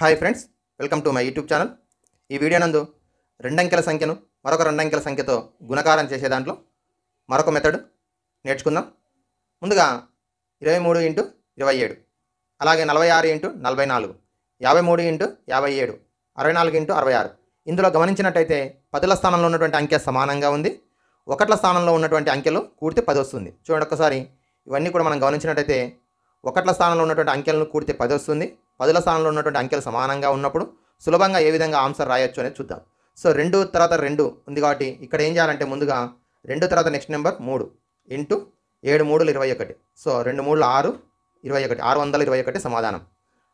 Hi friends, welcome to my YouTube channel. ఈ video నందు రెండంకెల సంఖ్యను మరొక రెండంకెల సంఖ్యతో గుణకారం చేసే దాంట్లో మరొక మెథడ్ నేర్చుకుందాం. ముందుగా 23 ఇంటూ 27, అలాగే 46 ఇంటూ 44, 53 ఇంటూ 57, 64 ఇంటూ 66. ఇందులో గమనించినట్టయితే పదుల స్థానంలో ఉన్నటువంటి అంకె సమానంగా ఉంది. ఒకట్ల స్థానంలో ఉన్నటువంటి అంకెలు కూడితే 10 వస్తుంది. చూడండి ఒక్కసారి, ఇవన్నీ కూడా మనం గమనించినట్టయితే ఒకట్ల స్థానంలో ఉన్నటువంటి అంకెలను కూడితే 10 వస్తుంది. పదుల స్థానంలో ఉన్నటువంటి అంకెలు సమానంగా ఉన్నప్పుడు సులభంగా ఏ విధంగా ఆన్సర్ రాయొచ్చు అనేది చూద్దాం. సో 2 తర్వాత 2 ఉంది కాబట్టి ఇక్కడ ఏం చేయాలంటే ముందుగా 2 తర్వాత నెక్స్ట్ నెంబర్ 3 ఇంటూ 7 3 21. సో 2 3 6 21, 621 సమాధానం.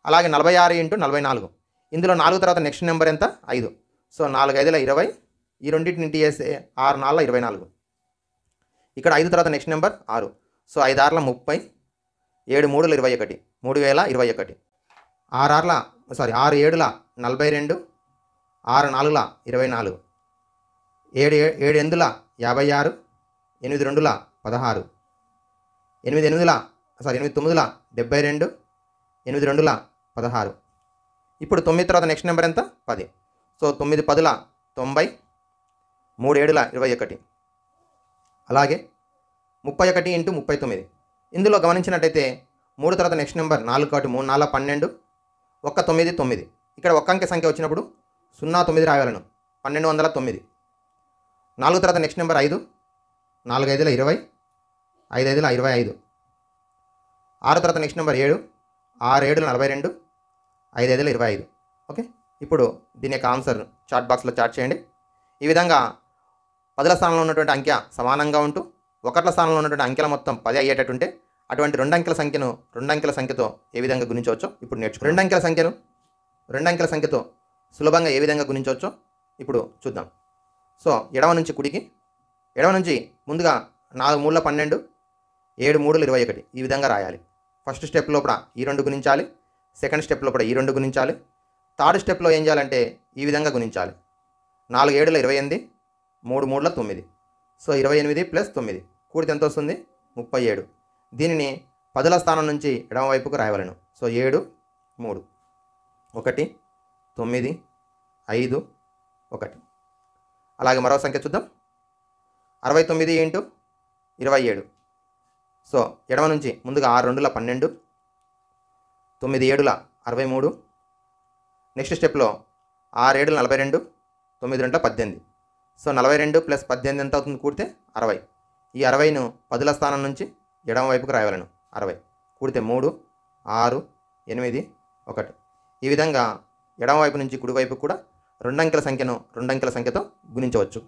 అలాగే 46 ఇంటూ 44, ఇందులో 4 తర్వాత నెక్స్ట్ నెంబర్ ఎంత? 5. సో 4 5 20, ఈ రెండింటిని ఇంటి చేస్తే 6 4 24. ఇక్కడ 5 తర్వాత నెక్స్ట్ నెంబర్ 6. సో 5 6 30, 7 3 21, 3021. 6 6 6 7 42, 6 4 24, 7 8 8 56, 8 2 16, 8 9 9 72, 8 2 16. ఇప్పుడు 9 తర్వాత నెక్స్ట్ నెంబర్ ఎంత? 10. సో 9 10 90, 3 7 21. అలాగే 31 ఇంటూ 39, ఇందులో గమనించినట్టయితే 3 తర్వాత నెక్స్ట్ నెంబర్ 4 కాబట్టి 3 4 12, 1 9 9. ఇక్కడ ఒక్క అంకె సంఖ్య వచ్చినప్పుడు 0 9 రాయాలను, 1209. 4 తర్వాత నెక్స్ట్ నెంబర్ 5, 4 5 20, 5 5 25. 6 తర్వాత నెక్స్ట్ నెంబర్ 7, 6 7 42, 5 5 25. ఓకే, ఇప్పుడు దీని యొక్క ఆన్సర్ చాట్ బాక్స్లో చాట్ చేయండి. ఈ విధంగా పదుల స్థానంలో ఉన్నటువంటి అంకె సమానంగా ఉంటూ ఒకట్ల స్థానంలో ఉన్నటువంటి అంకెల మొత్తం 10 అయ్యేటట్టుంటే అటువంటి రెండంకెల సంఖ్యను రెండంకెల సంఖ్యతో ఏ విధంగా గుణించవచ్చో ఇప్పుడు నేర్చుకో. రెండంకెల సంఖ్యను రెండంకెల సంఖ్యతో సులభంగా ఏ విధంగా గుణించవచ్చో ఇప్పుడు చూద్దాం. సో ఎడమ నుంచి కుడికి, ఎడమ నుంచి ముందుగా 4 3 12, 7 3 21 ఈ విధంగా రాయాలి. ఫస్ట్ స్టెప్ లోపల ఈ 2 గుణించాలి, సెకండ్ స్టెప్ లోపల ఈ 2 గుణించాలి, థర్డ్ స్టెప్లో ఏం చేయాలంటే ఈ విధంగా గుణించాలి. 4 7 28, 3 3 9. సో 28 ప్లస్ 9 కూడితే ఎంత వస్తుంది? 37. దీనిని పదుల స్థానం నుంచి ఎడమ వైపుకు రాయవలను. సో 7 3 1 9 5 1. అలాగే మరో సంఖ్య చూద్దాం. 69 ఇంటూ 27. సో ఎడమ నుంచి ముందుగా 6 2 12, 9 7 63. నెక్స్ట్ స్టెప్లో 6 7 42, 9 2 18. సో 42 ప్లస్ 18 ఎంత అవుతుంది? కూడితే 60. ఈ 60ను పదుల స్థానం నుంచి ఎడమ వైపుకు రాయవలను. 60 కూడితే 3 6 8 1. ఈ విధంగా ఎడమ వైపు నుంచి కుడి వైపు కూడా రెండంకెల సంఖ్యను రెండంకెల సంఖ్యతో గుణించవచ్చు.